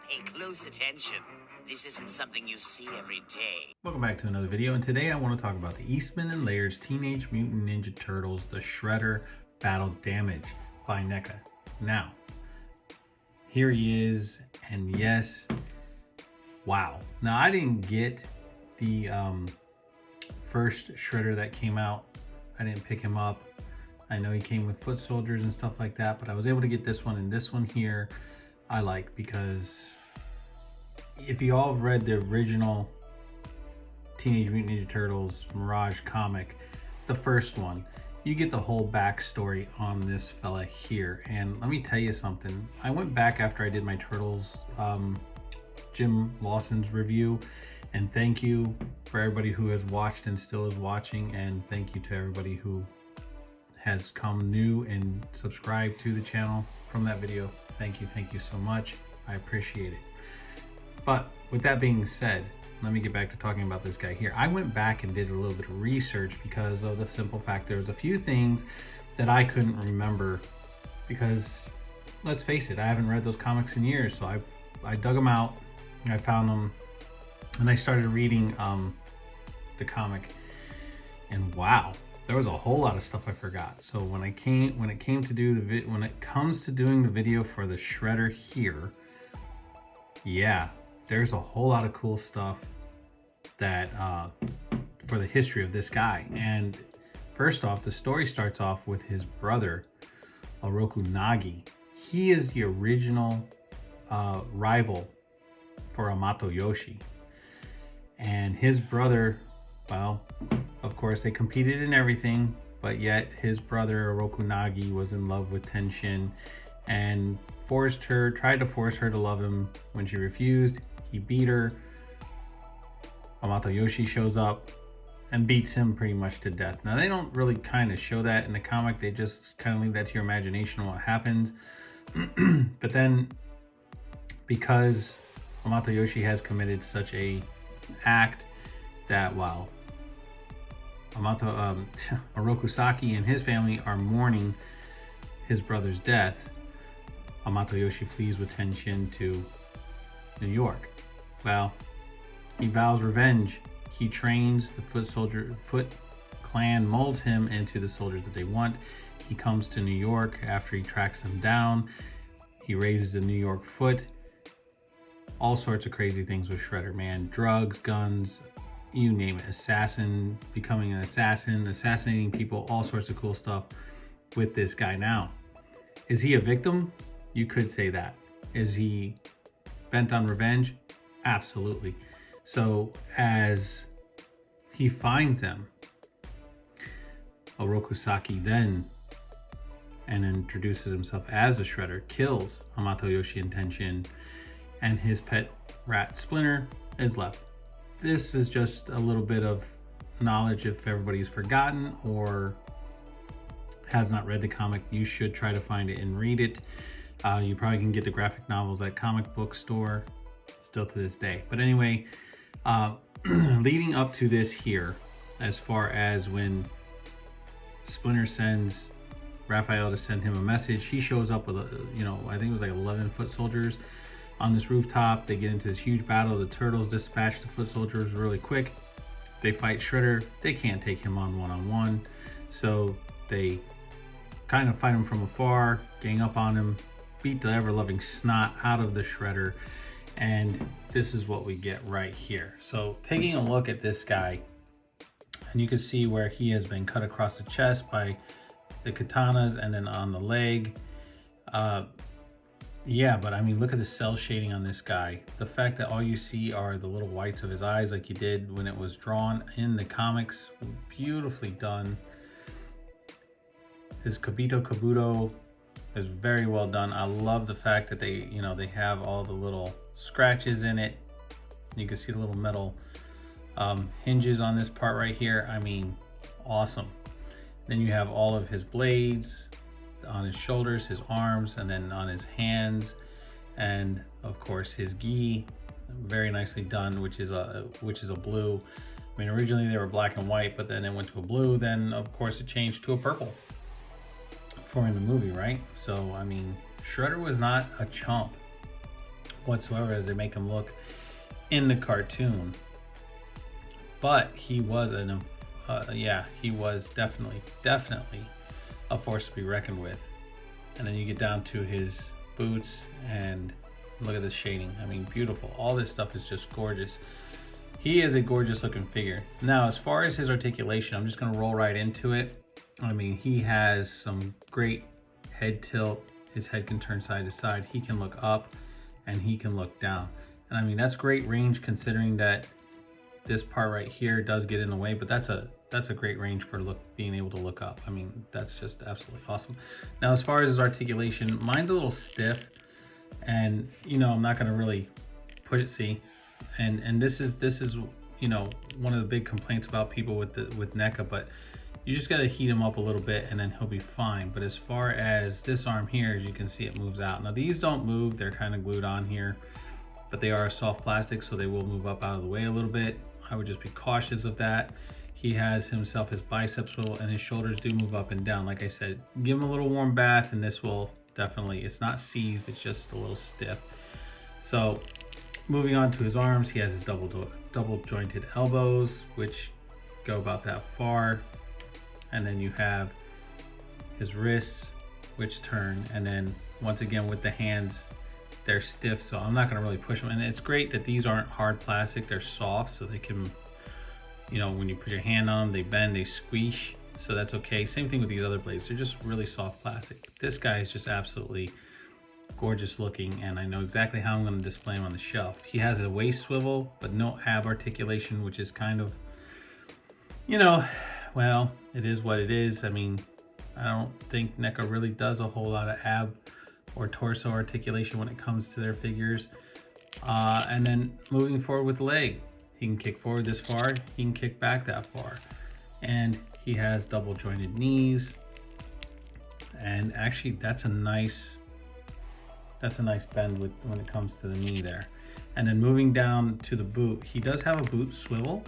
Pay close attention. This isn't something you see every day. Welcome back to another video, and today I want to talk about the Eastman and Layers Teenage Mutant Ninja Turtles The Shredder Battle Damage by NECA. Now, here he is, and yes, wow. Now, I didn't get the first Shredder that came out. I didn't pick him up. I know he came with foot soldiers and stuff like that, but I was able to get this one, and this one here I like because if you all have read the original Teenage Mutant Ninja Turtles Mirage comic, the first one, you get the whole backstory on this fella here. And let me tell you something. I went back after I did my Turtles Jim Lawson's review, and thank you for everybody who has watched and still is watching, and thank you to everybody who has come new and subscribed to the channel from that video. Thank you so much. I appreciate it. But with that being said, let me get back to talking about this guy here. I went back and did a little bit of research because of the simple fact there was a few things that I couldn't remember because, let's face it, I haven't read those comics in years. So I dug them out, I found them, and I started reading the comic, and wow, there was a whole lot of stuff I forgot. So when it comes to doing the video for the Shredder here, yeah, there's a whole lot of cool stuff that for the history of this guy. And first off, the story starts off with his brother Oroku Nagi. He is the original rival for Amato Yoshi, and his brother, well, of course they competed in everything, but yet his brother Oroku Nagi was in love with Tenshin and tried to force her to love him. When she refused, he beat her. Amato Yoshi shows up and beats him pretty much to death. Now, they don't really kind of show that in the comic. They just kind of leave that to your imagination on what happens. But then, because Amato Yoshi has committed such a act that while Oroku Saki and his family are mourning his brother's death, Amato Yoshi flees with Tenshin to New York. Well, he vows revenge. He trains the Foot Clan, molds him into the soldiers that they want. He comes to New York after he tracks them down. He raises the New York Foot. All sorts of crazy things with Shredder, man. Drugs, guns, you name it. Becoming an assassin, assassinating people, all sorts of cool stuff with this guy. Now, is he a victim? You could say that. Is he bent on revenge? Absolutely. So as he finds them, Oroku Saki then introduces himself as the Shredder, kills Amato Yoshi and Tenshin, and his pet rat Splinter is left. This is just a little bit of knowledge if everybody's forgotten or has not read the comic. You should try to find it and read it. You probably can get the graphic novels at comic book store still to this day. But anyway, leading up to this here, as far as when Splinter sends Raphael to send him a message, he shows up with I think it was like 11 foot soldiers on this rooftop. They get into this huge battle. The Turtles dispatch the foot soldiers really quick. They fight Shredder. They can't take him on one-on-one, so they kind of fight him from afar, gang up on him, beat the ever-loving snot out of the Shredder, and this is what we get right here. So taking a look at this guy, and you can see where he has been cut across the chest by the katanas and then on the leg. Yeah, but I mean, look at the cell shading on this guy. The fact that all you see are the little whites of his eyes like you did when it was drawn in the comics, beautifully done. His Kabuto is very well done. I love the fact that they have all the little scratches in it. You can see the little metal hinges on this part right here. I mean, awesome. Then you have all of his blades on his shoulders, his arms, and then on his hands, and of course his gi, very nicely done, which is a blue. I mean, originally they were black and white, but then it went to a blue. Then of course it changed to a purple for in the movie, right? So I mean, Shredder was not a chump whatsoever as they make him look in the cartoon. But he was he was definitely a force to be reckoned with. And then you get down to his boots and look at this shading. I mean, beautiful. All this stuff is just gorgeous. He is a gorgeous looking figure. Now, as far as his articulation, I'm just gonna roll right into it. I mean, he has some great head tilt. His head can turn side to side. He can look up and he can look down. And I mean, that's great range considering that this part right here does get in the way, but that's a great range for being able to look up. I mean, that's just absolutely awesome. Now, as far as his articulation, mine's a little stiff, and you know, I'm not gonna really put it, see, and this is you know, one of the big complaints about people with NECA, but you just gotta heat him up a little bit and then he'll be fine. But as far as this arm here, as you can see, it moves out. Now these don't move, they're kind of glued on here, but they are a soft plastic, so they will move up out of the way a little bit. I would just be cautious of that. He has himself his biceps swivel, and his shoulders do move up and down. Like I said, give him a little warm bath and this will definitely, it's not seized, it's just a little stiff. So moving on to his arms, he has his double jointed elbows, which go about that far. And then you have his wrists, which turn. And then once again with the hands, they're stiff, so I'm not gonna really push them. And it's great that these aren't hard plastic, they're soft, so they can, you know, when you put your hand on them, they bend, they squish, so that's okay. Same thing with these other blades, they're just really soft plastic. This guy is just absolutely gorgeous looking, and I know exactly how I'm gonna display him on the shelf. He has a waist swivel, but no ab articulation, which is kind of, you know, well, it is what it is. I mean, I don't think NECA really does a whole lot of ab or torso articulation when it comes to their figures. And then moving forward with the leg, he can kick forward this far, he can kick back that far, and he has double jointed knees. And actually, that's a nice bend when it comes to the knee there. And then moving down to the boot, he does have a boot swivel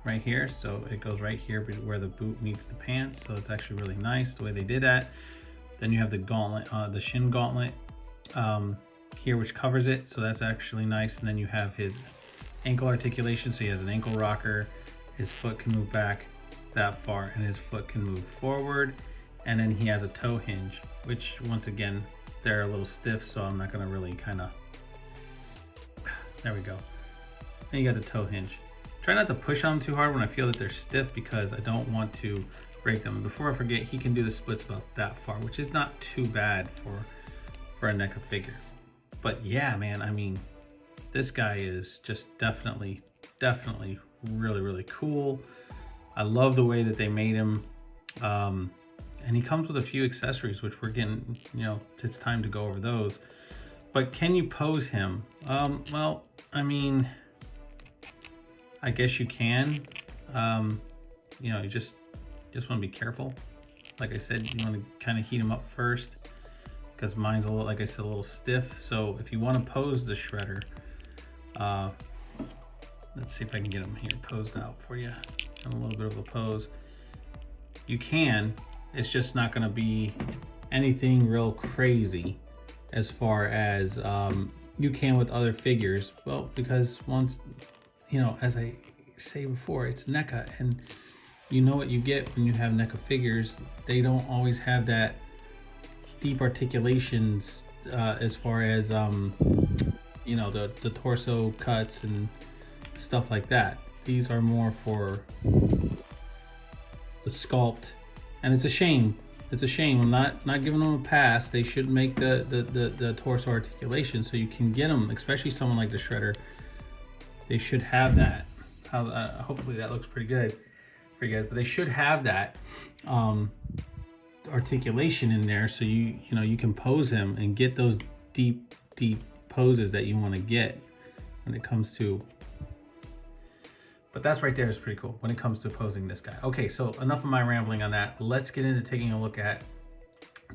right here, so it goes right here where the boot meets the pants. So it's actually really nice the way they did that. Then you have the gauntlet, the shin gauntlet here, which covers it, so that's actually nice. And then you have his ankle articulation, so he has an ankle rocker. His foot can move back that far, and his foot can move forward. And then he has a toe hinge, which once again, they're a little stiff, so I'm not gonna really there we go. Then you got the toe hinge. Try not to push on them too hard when I feel that they're stiff, because I don't want to break them. Before I forget, he can do the splits about that far, which is not too bad for a NECA figure. But yeah, man, I mean, this guy is just definitely really cool. I love the way that they made him. And he comes with a few accessories, which we're getting, you know, it's time to go over those. But can you pose him? Well, I mean, I guess you can. You know, you just want to be careful. Like I said, you want to kind of heat him up first, because mine's a little, like I said, a little stiff. So if you want to pose the Shredder, let's see if I can get him here posed out for you. And a little bit of a pose. You can. It's just not going to be anything real crazy as far as you can with other figures. Well, because once, you know, as I say before, it's NECA, and you know what you get when you have NECA figures. They don't always have that deep articulations as far as you know, the torso cuts and stuff like that. These are more for the sculpt, and it's a shame. It's a shame. I'm not giving them a pass. They should make the torso articulation so you can get them, especially someone like the Shredder. They should have that. Hopefully that looks pretty good for you guys, but they should have that articulation in there, so you know, you can pose him and get those deep poses that you want to get when it comes to. But that's right there is pretty cool when it comes to posing this guy. Okay, so enough of my rambling on that. Let's get into taking a look at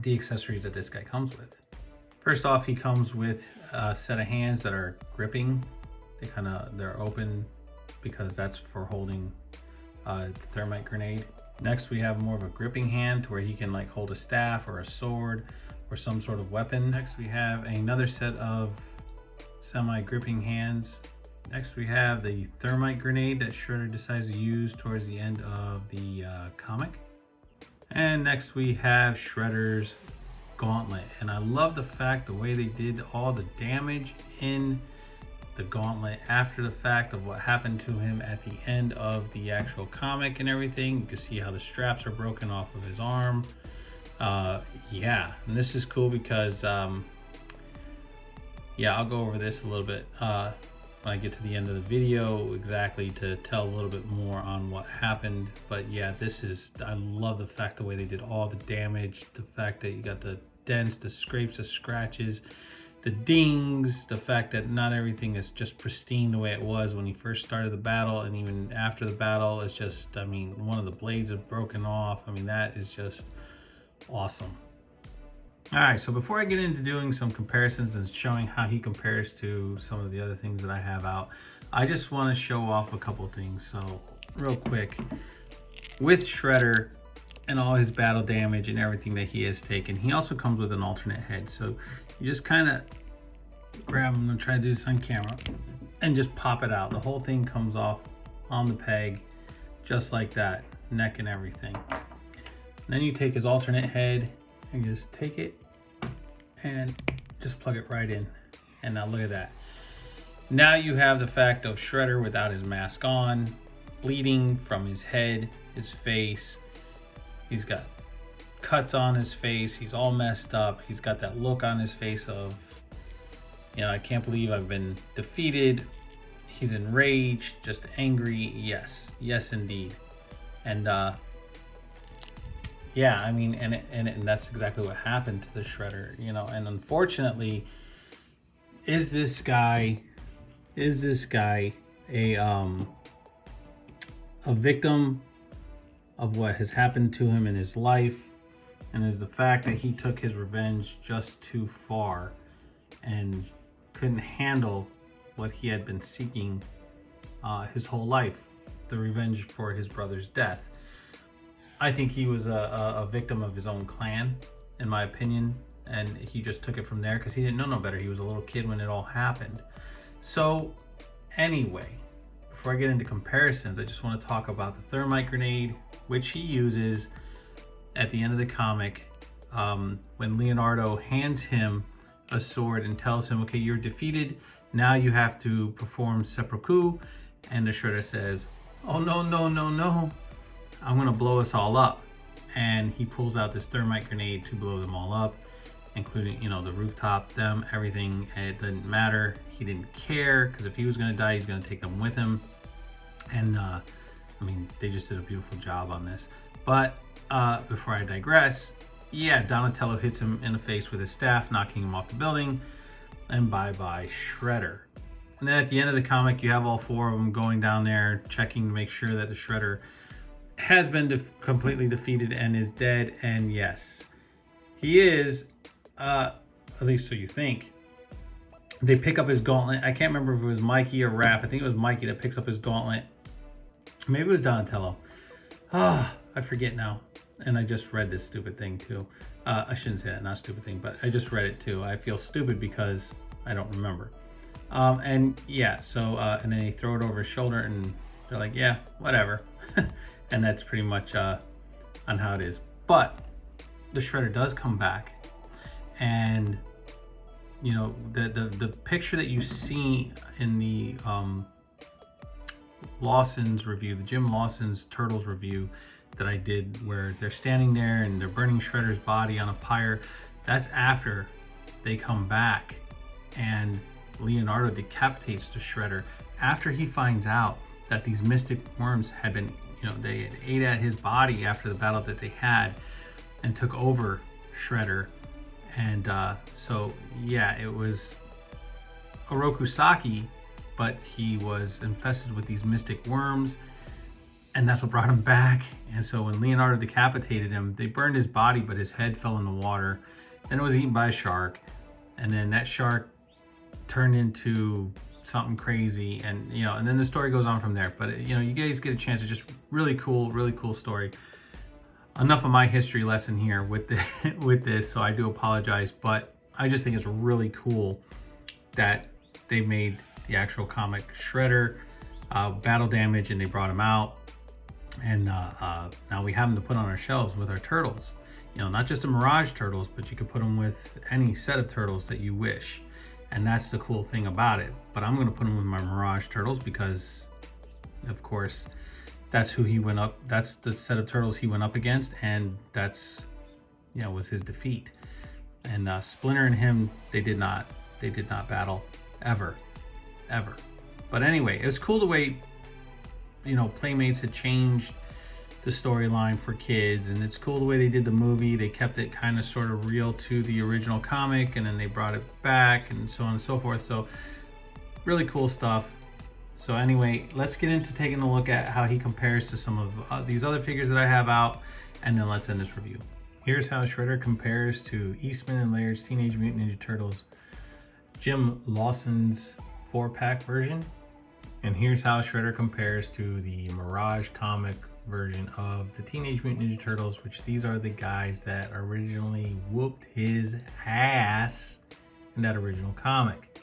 the accessories that this guy comes with. First off, he comes with a set of hands that are gripping. They're open because that's for holding the thermite grenade. Next, we have more of a gripping hand to where he can like hold a staff or a sword or some sort of weapon. Next, we have another set of semi-gripping hands. Next we have the thermite grenade that Shredder decides to use towards the end of the comic. And next we have Shredder's Gauntlet. And I love the fact the way they did all the damage in the Gauntlet after the fact of what happened to him at the end of the actual comic and everything. You can see how the straps are broken off of his arm. Yeah, and this is cool because yeah, I'll go over this a little bit when I get to the end of the video exactly to tell a little bit more on what happened. But yeah, this is, I love the fact the way they did all the damage, the fact that you got the dents, the scrapes, the scratches, the dings, the fact that not everything is just pristine the way it was when he first started the battle, and even after the battle, it's just, I mean, one of the blades is broken off. I mean, that is just awesome. All right, so before I get into doing some comparisons and showing how he compares to some of the other things that I have out, I just want to show off a couple things. So real quick, with Shredder and all his battle damage and everything that he has taken, he also comes with an alternate head. So you just kind of grab him and try to do this on camera and just pop it out. The whole thing comes off on the peg just like that, neck and everything. And then you take his alternate head and just take it and just plug it right in. And now look at that. Now you have the fact of Shredder without his mask on, bleeding from his head, his face. He's got cuts on his face. He's all messed up. He's got that look on his face of, you know, I can't believe I've been defeated. He's enraged, just angry. Yes, yes indeed. And yeah, I mean, and that's exactly what happened to the Shredder, you know. And unfortunately, is this guy a victim of what has happened to him in his life, and is the fact that he took his revenge just too far and couldn't handle what he had been seeking his whole life, the revenge for his brother's death. I think he was a victim of his own clan, in my opinion, and he just took it from there because he didn't know no better. He was a little kid when it all happened. So anyway, before I get into comparisons, I just want to talk about the thermite grenade, which he uses at the end of the comic when Leonardo hands him a sword and tells him, okay, you're defeated, now you have to perform seppuku. And the Shredder says, oh no, no, no, no, I'm gonna blow us all up. And he pulls out this thermite grenade to blow them all up, including, you know, the rooftop, them, everything. It didn't matter. He didn't care, because if he was gonna die, he's gonna take them with him. And I mean, they just did a beautiful job on this. But before I digress, yeah, Donatello hits him in the face with his staff, knocking him off the building, and bye-bye Shredder. And then at the end of the comic, you have all four of them going down there, checking to make sure that the Shredder has been completely defeated and is dead. And yes, he is, at least so you think. They pick up his gauntlet. I can't remember if it was Mikey or Raph. I think it was Mikey that picks up his gauntlet. Maybe it was Donatello. I forget now. And I just read this stupid thing too. I shouldn't say that, not stupid thing, but I just read it too. I feel stupid because I don't remember. And yeah, so, and then they throw it over his shoulder and they're like, yeah, whatever. And that's pretty much on how it is. But the Shredder does come back, and you know, the picture that you see in the Lawson's review, the Jim Lawson's Turtles review that I did, where they're standing there and they're burning Shredder's body on a pyre, that's after they come back and Leonardo decapitates the Shredder after he finds out that these mystic worms had been, you know, they had ate at his body after the battle that they had and took over Shredder. And so yeah, it was Orokusaki, but he was infested with these mystic worms, and that's what brought him back. And so when Leonardo decapitated him, they burned his body, but his head fell in the water. Then it was eaten by a shark, and then that shark turned into something crazy, and you know, and then the story goes on from there. But you know, you guys get a chance to just really cool story. Enough of my history lesson here with with this, so I do apologize, but I just think it's really cool that they made the actual comic Shredder, Battle Damage, and they brought him out. And now we have them to put on our shelves with our turtles. You know, not just the Mirage turtles, but you could put them with any set of turtles that you wish. And that's the cool thing about it. But I'm going to put them with my Mirage turtles because, of course, that's who he went up. That's the set of turtles he went up against, and that's, you know, was his defeat. And Splinter and him, they did not battle ever. But anyway, it was cool the way, you know, Playmates had changed the storyline for kids, and it's cool the way they did the movie. They kept it kind of sort of real to the original comic, and then they brought it back, and so on and so forth. So really cool stuff. So anyway, let's get into taking a look at how he compares to some of these other figures that I have out, and then let's end this review. Here's how Shredder compares to Eastman and Laird's Teenage Mutant Ninja Turtles Jim Lawson's 4-pack version. And here's how Shredder compares to the Mirage comic version of the Teenage Mutant Ninja Turtles, which these are the guys that originally whooped his ass in that original comic.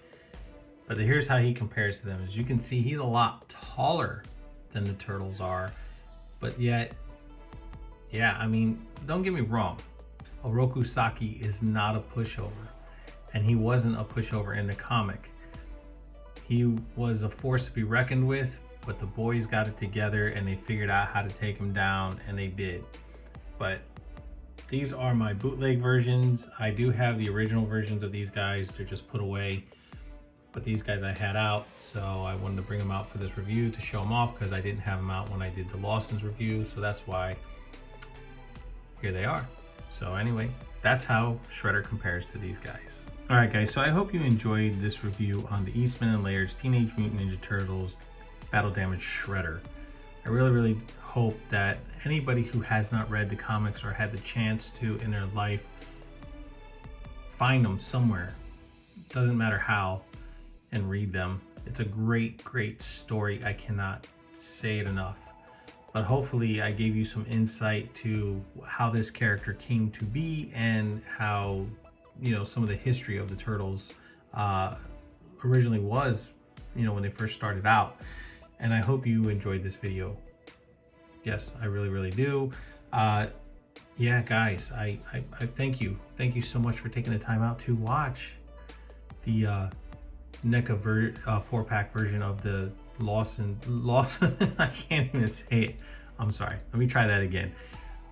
But here's how he compares to them. As you can see, he's a lot taller than the Turtles are, but yet, yeah, I mean, don't get me wrong, Oroku Saki is not a pushover, and he wasn't a pushover in the comic. He was a force to be reckoned with, but the boys got it together and they figured out how to take him down, and they did. But these are my bootleg versions. I do have the original versions of these guys. They're just put away. But these guys I had out, so I wanted to bring them out for this review to show them off because I didn't have them out when I did the Lawson's review. So that's why here they are. So anyway, that's how Shredder compares to these guys. All right, guys, so I hope you enjoyed this review on the Eastman and Laird's Teenage Mutant Ninja Turtles Battle Damage Shredder. I really hope that anybody who has not read the comics or had the chance to in their life find them somewhere, doesn't matter how, and read them. It's a great story. I cannot say it enough. But hopefully I gave you some insight to how this character came to be and how, you know, some of the history of the Turtles originally was, you know, when they first started out. And I hope you enjoyed this video. Yes, I really do. Yeah, guys, I thank you. Thank you so much for taking the time out to watch the NECA 4-pack version of the Lawson. I can't even say it. I'm sorry. Let me try that again.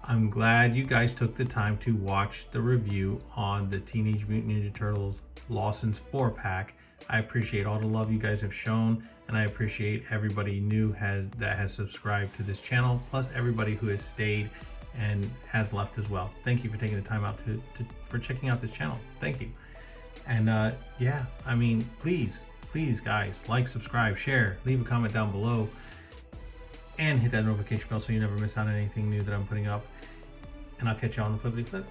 I'm glad you guys took the time to watch the review on the Teenage Mutant Ninja Turtles Lawson's 4-pack. I appreciate all the love you guys have shown, and I appreciate everybody new that has subscribed to this channel, plus everybody who has stayed and has left as well. Thank you for taking the time out for checking out this channel. Thank you. And yeah, I mean, please guys, like, subscribe, share, leave a comment down below, and hit that notification bell so you never miss out on anything new that I'm putting up. And I'll catch you on the flippity flip.